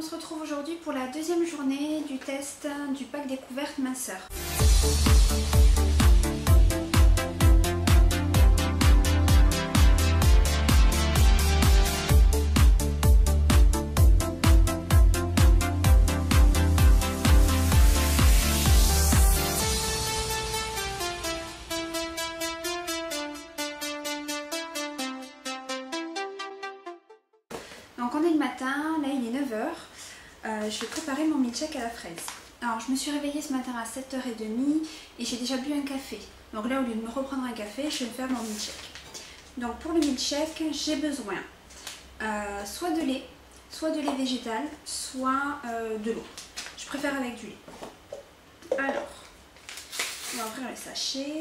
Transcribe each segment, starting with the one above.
on se retrouve aujourd'hui pour la deuxième journée du test du pack découverte minceur. Donc on est le matin, là il est 9 h, je vais préparer mon milkshake à la fraise. Alors je me suis réveillée ce matin à 7h30 et j'ai déjà bu un café. Donc là au lieu de me reprendre un café, je vais me faire mon milkshake. Donc pour le milkshake, j'ai besoin soit de lait végétal, soit de l'eau. Je préfère avec du lait. Alors, on va ouvrir le sachet.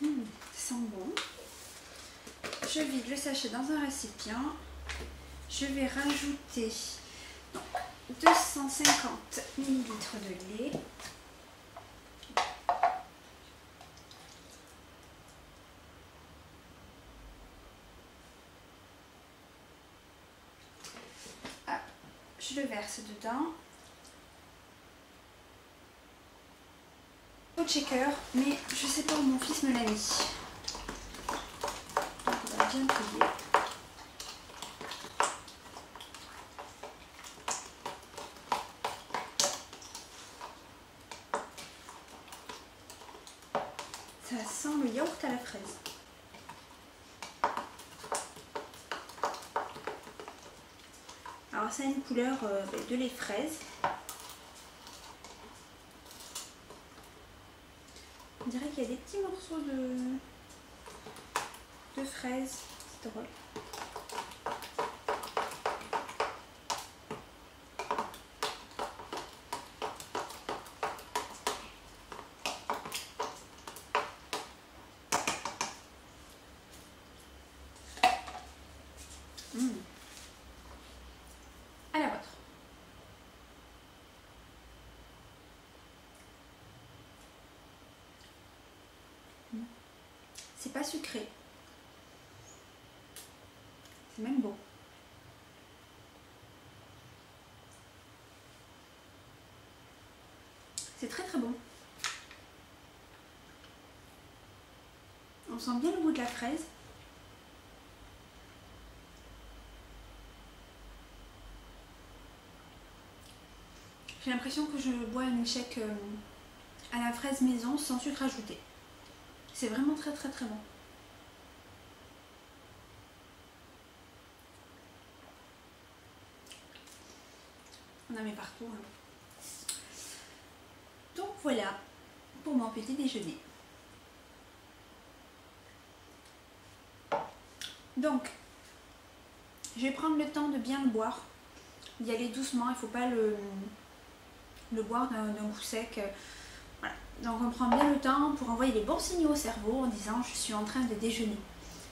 Ça sent bon. Je vide le sachet dans un récipient. Je vais rajouter donc, 250 ml de lait. Ah, je le verse dedans. Au shaker, mais je sais pas où mon fils me l'a mis. Donc on va bien plier. Ça sent le yaourt à la fraise. Alors ça a une couleur de lait fraise. On dirait qu'il y a des petits morceaux de fraises. C'est drôle. À la vôtre. C'est pas sucré. C'est même beau. C'est très très bon. On sent bien le goût de la fraise. J'ai l'impression que je bois un milkshake à la fraise maison sans sucre ajouté. C'est vraiment très très très bon. On en met partout. Hein. Donc voilà pour mon petit déjeuner. Donc, je vais prendre le temps de bien le boire. D'y aller doucement, il ne faut pas le boire d'un coup sec. Voilà. Donc on prend bien le temps pour envoyer les bons signaux au cerveau en disant je suis en train de déjeuner,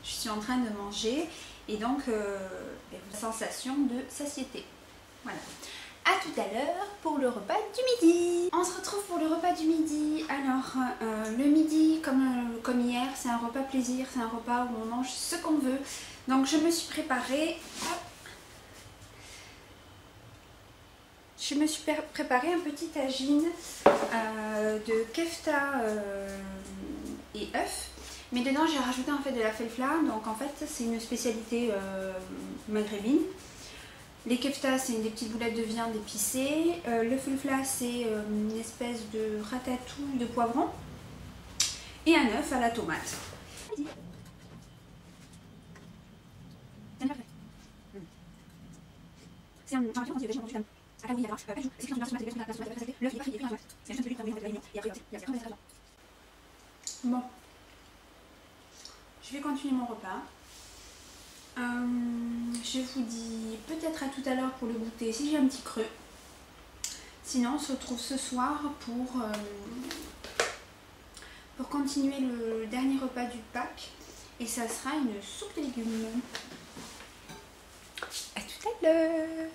je suis en train de manger et donc la sensation de satiété. Voilà. A tout à l'heure pour le repas du midi. On se retrouve pour le repas du midi. Alors le midi comme hier c'est un repas plaisir, c'est un repas où on mange ce qu'on veut. Donc je me suis préparée. Je me suis préparé un petit tagine de kefta et œufs. Mais dedans j'ai rajouté en fait de la felfla. Donc en fait c'est une spécialité maghrébine. Les kefta c'est des petites boulettes de viande épicées. Le felfla c'est une espèce de ratatouille de poivron. Et un œuf à la tomate. C'est un ah oui, alors, bon, je vais continuer mon repas. Je vous dis peut-être à tout à l'heure pour le goûter si j'ai un petit creux. Sinon, on se retrouve ce soir pour continuer le dernier repas du pack. Et ça sera une soupe de légumes. À tout à l'heure.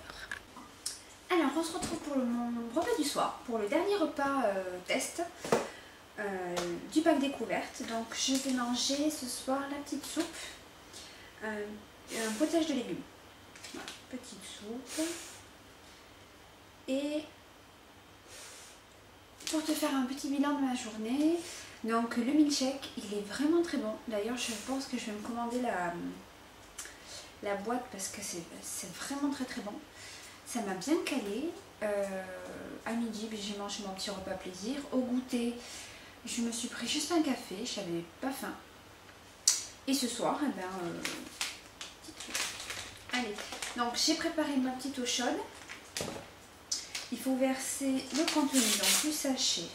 Alors on se retrouve pour mon repas du soir, pour le dernier repas test du pack découverte. Donc je vais manger ce soir la petite soupe un potage de légumes. Voilà, petite soupe. Et pour te faire un petit bilan de ma journée, donc le milkshake, il est vraiment très bon. D'ailleurs, je pense que je vais me commander la boîte parce que c'est vraiment très très bon. Ça m'a bien calé. À midi, j'ai mangé mon petit repas plaisir. Au goûter, je me suis pris juste un café, j'avais pas faim. Et ce soir, eh ben, allez, donc j'ai préparé ma petite eau chaude. Il faut verser le contenu dans le sachet.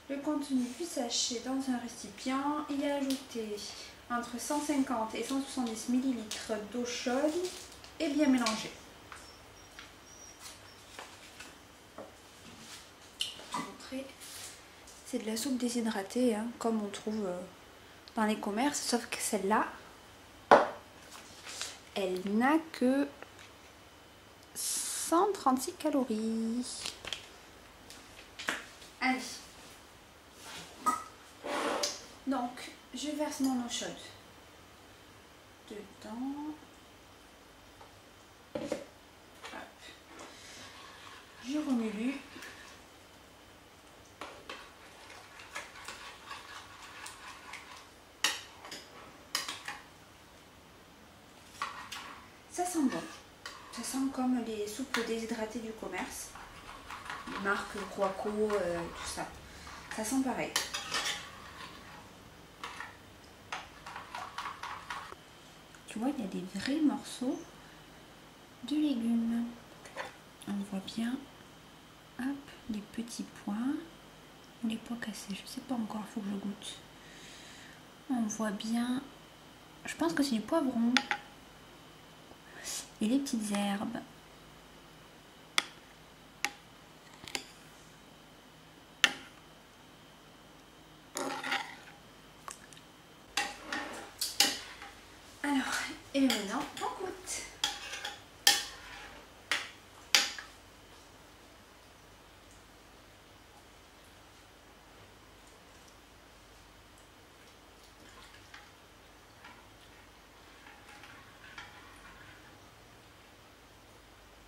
Le contenu du sachet dans un récipient. Il est ajouté entre 150 et 170 ml d'eau chaude et bien mélangé. C'est de la soupe déshydratée, hein, comme on trouve dans les commerces, sauf que celle-là, elle n'a que 136 calories. Allez. Donc, je verse mon eau chaude dedans. Hop. Je remue. Ça sent bon. Ça sent comme les soupes déshydratées du commerce. Marque Roaco, tout ça. Ça sent pareil. Tu vois, il y a des vrais morceaux de légumes. On voit bien, hop, les petits pois. Ou les pois cassés, je sais pas encore, il faut que je goûte. On voit bien, je pense que c'est du poivron. Et les petites herbes. Alors, et maintenant, on goûte.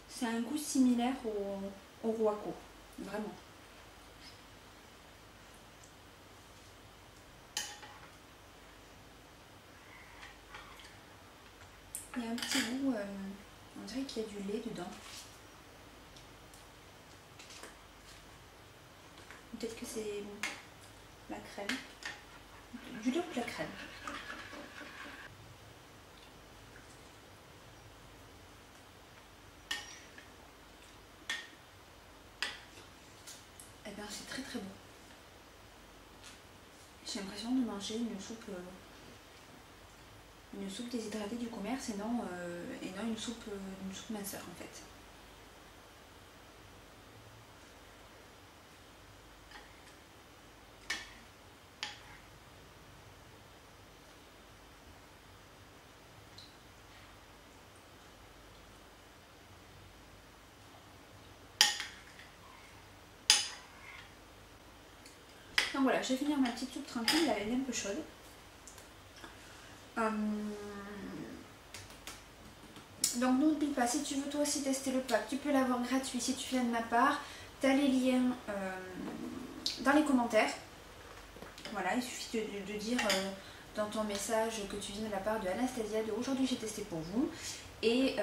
C'est un goût similaire au Roaco, vraiment. Il y a un petit goût, on dirait qu'il y a du lait dedans. Peut-être que c'est la crème. Du lait ou de la crème. Eh bien, c'est très très bon. J'ai l'impression de manger une soupe déshydratée du commerce et non une soupe minceur en fait. Donc voilà, je vais finir ma petite soupe tranquille, elle est un peu chaude. Donc n'oublie pas, si tu veux toi aussi tester le pack, tu peux l'avoir gratuit si tu viens de ma part. Tu as les liens dans les commentaires. Voilà, il suffit de dire dans ton message que tu viens de la part de Anastasia de aujourd'hui j'ai testé pour vous. Et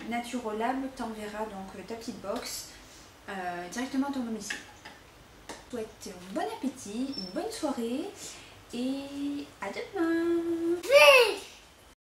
Naturolab t'enverra donc ta petite box directement à ton domicile. Je te souhaite un bon appétit, une bonne soirée et à demain.